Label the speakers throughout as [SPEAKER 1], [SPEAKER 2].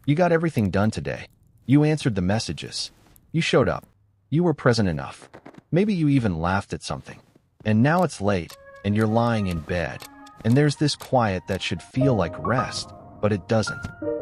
[SPEAKER 1] You got everything done today. You answered the messages. You showed up. You were present enough. Maybe you even laughed at something. And now it's late, and you're lying in bed. And there's this quiet that should feel like rest, but it doesn't.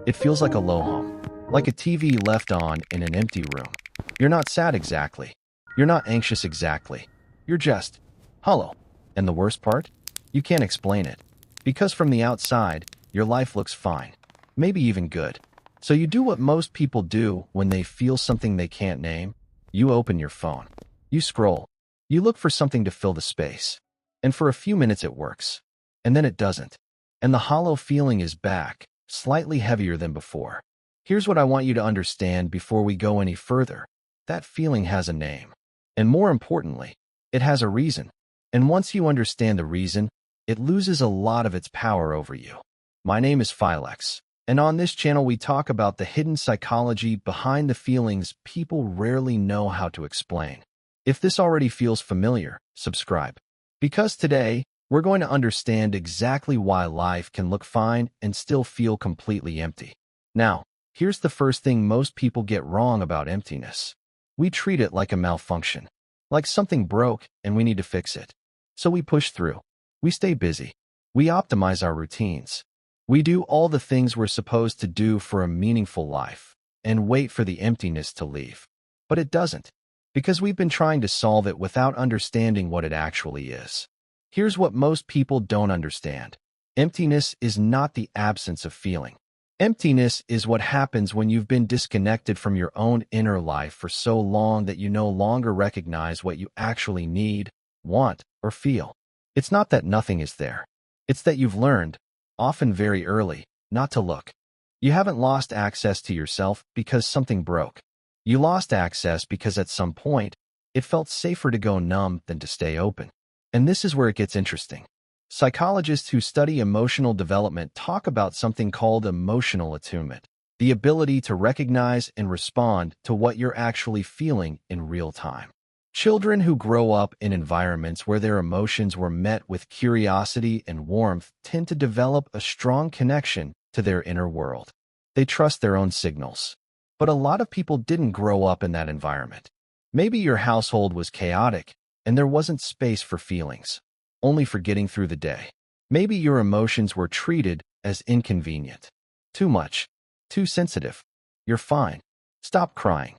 [SPEAKER 1] It feels like a low hum, like a TV left on in an empty room. You're not sad exactly. You're not anxious exactly. You're just hollow. And the worst part? You can't explain it. Because from the outside, your life looks fine. Maybe even good. So you do what most people do when they feel something they can't name. You open your phone. You scroll. You look for something to fill the space. And for a few minutes it works. And then it doesn't. And the hollow feeling is back, slightly heavier than before. Here's what I want you to understand before we go any further. That feeling has a name. And more importantly, it has a reason. And once you understand the reason, it loses a lot of its power over you. My name is Philex. And on this channel, we talk about the hidden psychology behind the feelings people rarely know how to explain. If this already feels familiar, subscribe. Because today, we're going to understand exactly why life can look fine and still feel completely empty. Now, here's the first thing most people get wrong about emptiness. We treat it like a malfunction, like something broke and we need to fix it. So we push through. We stay busy. We optimize our routines. We do all the things we're supposed to do for a meaningful life and wait for the emptiness to leave. But it doesn't, because we've been trying to solve it without understanding what it actually is. Here's what most people don't understand. Emptiness is not the absence of feeling. Emptiness is what happens when you've been disconnected from your own inner life for so long that you no longer recognize what you actually need, want, or feel. It's not that nothing is there. It's that you've learned, often very early, not to look. You haven't lost access to yourself because something broke. You lost access because at some point, it felt safer to go numb than to stay open. And this is where it gets interesting. Psychologists who study emotional development talk about something called emotional attunement, the ability to recognize and respond to what you're actually feeling in real time. Children who grow up in environments where their emotions were met with curiosity and warmth tend to develop a strong connection to their inner world. They trust their own signals. But a lot of people didn't grow up in that environment. Maybe your household was chaotic and there wasn't space for feelings, only for getting through the day. Maybe your emotions were treated as inconvenient. Too much. Too sensitive. You're fine. Stop crying.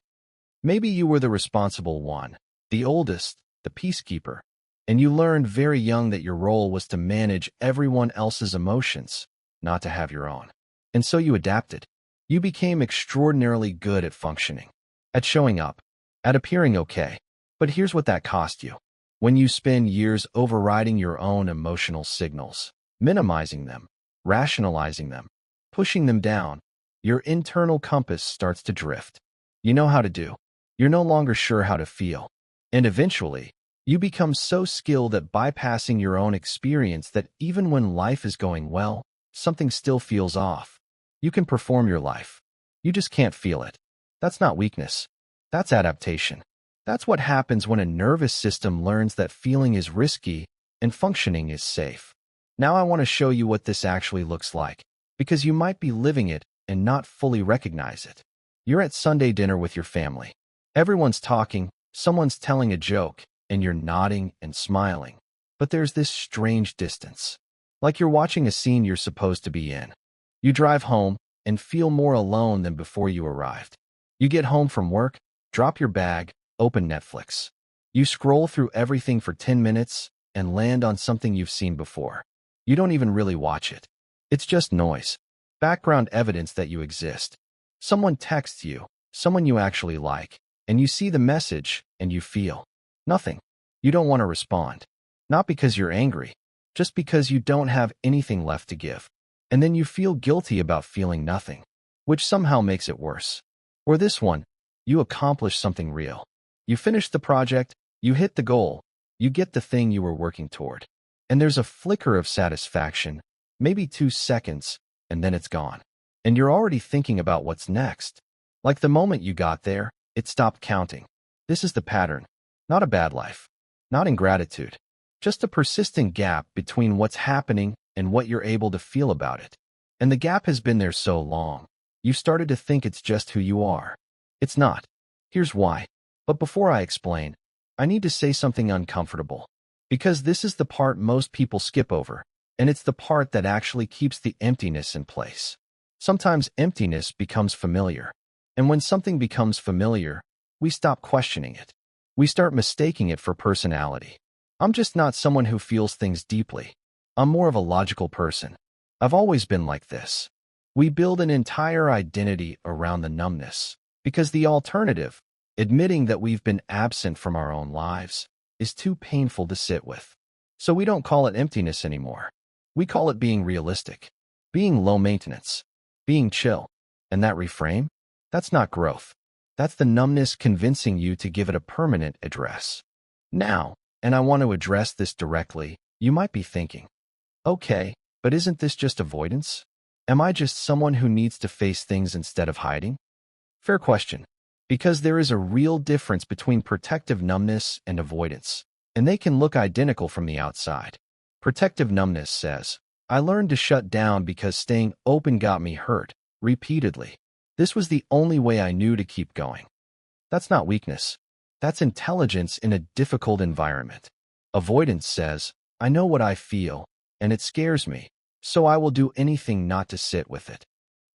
[SPEAKER 1] Maybe you were the responsible one, the oldest, the peacekeeper, and you learned very young that your role was to manage everyone else's emotions, not to have your own. And so you adapted. You became extraordinarily good at functioning, at showing up, at appearing okay. But here's what that cost you. When you spend years overriding your own emotional signals, minimizing them, rationalizing them, pushing them down, your internal compass starts to drift. You know how to do. You're no longer sure how to feel. And eventually, you become so skilled at bypassing your own experience that even when life is going well, something still feels off. You can perform your life. You just can't feel it. That's not weakness. That's adaptation. That's what happens when a nervous system learns that feeling is risky and functioning is safe. Now I want to show you what this actually looks like, because you might be living it and not fully recognize it. You're at Sunday dinner with your family. Everyone's talking, someone's telling a joke, and you're nodding and smiling. But there's this strange distance. Like you're watching a scene you're supposed to be in. You drive home and feel more alone than before you arrived. You get home from work, drop your bag, open Netflix. You scroll through everything for 10 minutes and land on something you've seen before. You don't even really watch it. It's just noise. Background evidence that you exist. Someone texts you, someone you actually like, and you see the message and you feel nothing. You don't want to respond. Not because you're angry, just because you don't have anything left to give. And then you feel guilty about feeling nothing, which somehow makes it worse. Or this one, you accomplish something real. You finish the project, you hit the goal, you get the thing you were working toward. And there's a flicker of satisfaction, maybe 2 seconds, and then it's gone. And you're already thinking about what's next. Like the moment you got there, it stopped counting. This is the pattern. Not a bad life. Not ingratitude. Just a persistent gap between what's happening and what you're able to feel about it. And the gap has been there so long, You started to think it's just who you are. It's not. Here's why. But before I explain, I need to say something uncomfortable. Because this is the part most people skip over, and it's the part that actually keeps the emptiness in place. Sometimes emptiness becomes familiar. And when something becomes familiar, we stop questioning it. We start mistaking it for personality. I'm just not someone who feels things deeply. I'm more of a logical person. I've always been like this. We build an entire identity around the numbness, because the alternative, admitting that we've been absent from our own lives, is too painful to sit with. So we don't call it emptiness anymore. We call it being realistic, being low maintenance, being chill. And that reframe? That's not growth. That's the numbness convincing you to give it a permanent address. Now, and I want to address this directly, you might be thinking, okay, but isn't this just avoidance? Am I just someone who needs to face things instead of hiding? Fair question. Because there is a real difference between protective numbness and avoidance, and they can look identical from the outside. Protective numbness says, I learned to shut down because staying open got me hurt, repeatedly. This was the only way I knew to keep going. That's not weakness. That's intelligence in a difficult environment. Avoidance says, I know what I feel, and it scares me, so I will do anything not to sit with it.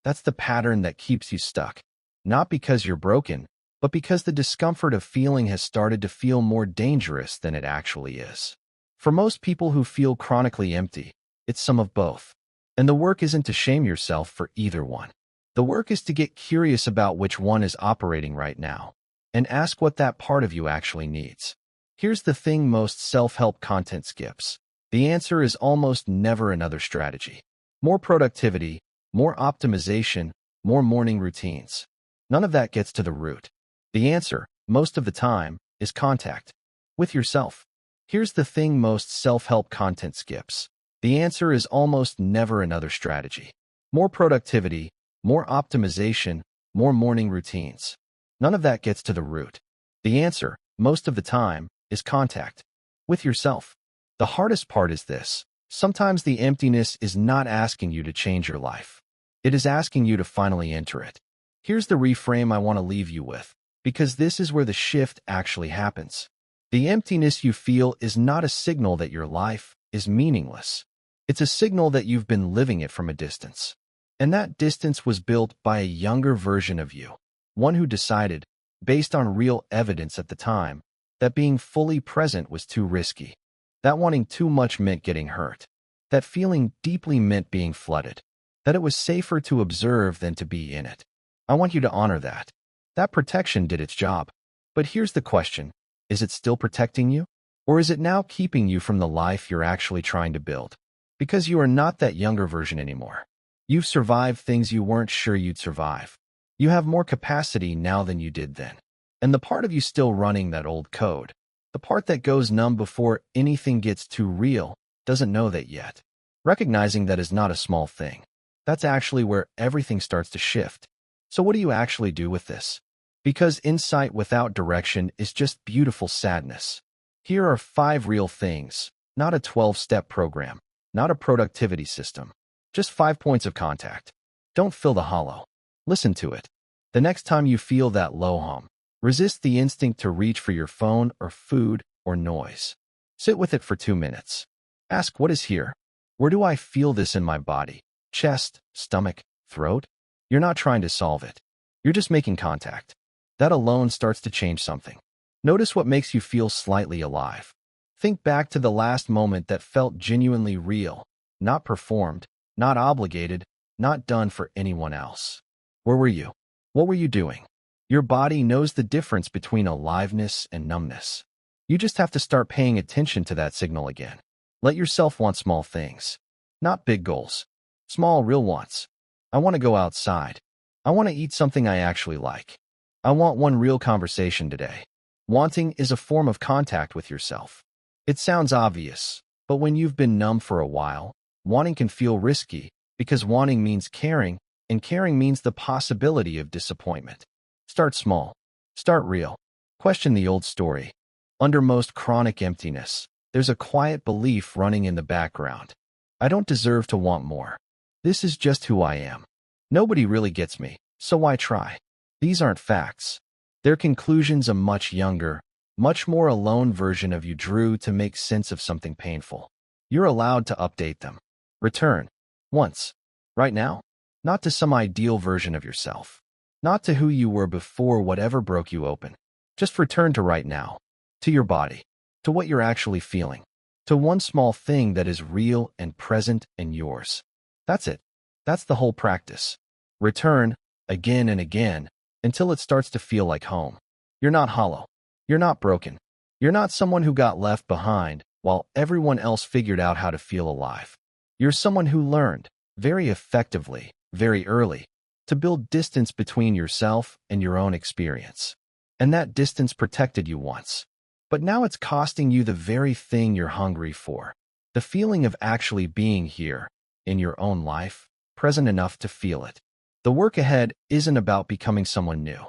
[SPEAKER 1] That's the pattern that keeps you stuck. Not because you're broken, but because the discomfort of feeling has started to feel more dangerous than it actually is. For most people who feel chronically empty, it's some of both. And the work isn't to shame yourself for either one. The work is to get curious about which one is operating right now, and ask what that part of you actually needs. Here's the thing most self-help content skips. The answer is almost never another strategy. More productivity, more optimization, more morning routines. None of that gets to the root. The answer, most of the time, is contact with yourself. Here's the thing most self-help content skips. The answer is almost never another strategy. More productivity, more optimization, more morning routines. None of that gets to the root. The answer, most of the time, is contact with yourself. The hardest part is this. Sometimes the emptiness is not asking you to change your life. It is asking you to finally enter it. Here's the reframe I want to leave you with, because this is where the shift actually happens. The emptiness you feel is not a signal that your life is meaningless. It's a signal that you've been living it from a distance. And that distance was built by a younger version of you, one who decided, based on real evidence at the time, that being fully present was too risky. That wanting too much meant getting hurt. That feeling deeply meant being flooded. That it was safer to observe than to be in it. I want you to honor that. That protection did its job. But here's the question. Is it still protecting you? Or is it now keeping you from the life you're actually trying to build? Because you are not that younger version anymore. You've survived things you weren't sure you'd survive. You have more capacity now than you did then. And the part of you still running that old code, the part that goes numb before anything gets too real, doesn't know that yet. Recognizing that is not a small thing. That's actually where everything starts to shift. So what do you actually do with this? Because insight without direction is just beautiful sadness. Here are 5 real things, not a 12-step program, not a productivity system. Just 5 points of contact. Don't fill the hollow. Listen to it. The next time you feel that low hum, resist the instinct to reach for your phone or food or noise. Sit with it for 2 minutes. Ask, what is here? Where do I feel this in my body? Chest, stomach, throat? You're not trying to solve it. You're just making contact. That alone starts to change something. Notice what makes you feel slightly alive. Think back to the last moment that felt genuinely real, not performed, not obligated, not done for anyone else. Where were you? What were you doing? Your body knows the difference between aliveness and numbness. You just have to start paying attention to that signal again. Let yourself want small things, not big goals. Small, real wants. I want to go outside. I want to eat something I actually like. I want one real conversation today. Wanting is a form of contact with yourself. It sounds obvious, but when you've been numb for a while, wanting can feel risky, because wanting means caring, and caring means the possibility of disappointment. Start small. Start real. Question the old story. Under most chronic emptiness, there's a quiet belief running in the background. I don't deserve to want more. This is just who I am. Nobody really gets me, so why try? These aren't facts. They're conclusions a much younger, much more alone version of you drew to make sense of something painful. You're allowed to update them. Return. Once. Right now. Not to some ideal version of yourself. Not to who you were before whatever broke you open. Just return to right now. To your body. To what you're actually feeling. To one small thing that is real and present and yours. That's it. That's the whole practice. Return, again and again, until it starts to feel like home. You're not hollow. You're not broken. You're not someone who got left behind while everyone else figured out how to feel alive. You're someone who learned, very effectively, very early, to build distance between yourself and your own experience. And that distance protected you once. But now it's costing you the very thing you're hungry for. The feeling of actually being here, in your own life, present enough to feel it. The work ahead isn't about becoming someone new.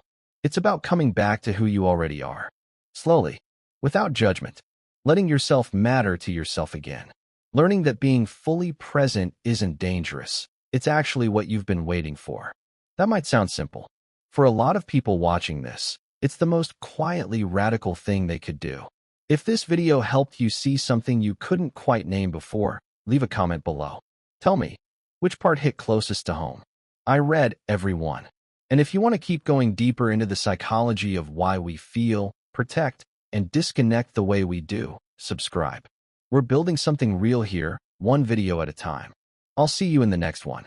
[SPEAKER 1] It's about coming back to who you already are. Slowly, without judgment, letting yourself matter to yourself again. Learning that being fully present isn't dangerous. It's actually what you've been waiting for. That might sound simple. For a lot of people watching this, it's the most quietly radical thing they could do. If this video helped you see something you couldn't quite name before, leave a comment below. Tell me, which part hit closest to home? I read every one. And if you want to keep going deeper into the psychology of why we feel, protect, and disconnect the way we do, subscribe. We're building something real here, one video at a time. I'll see you in the next one.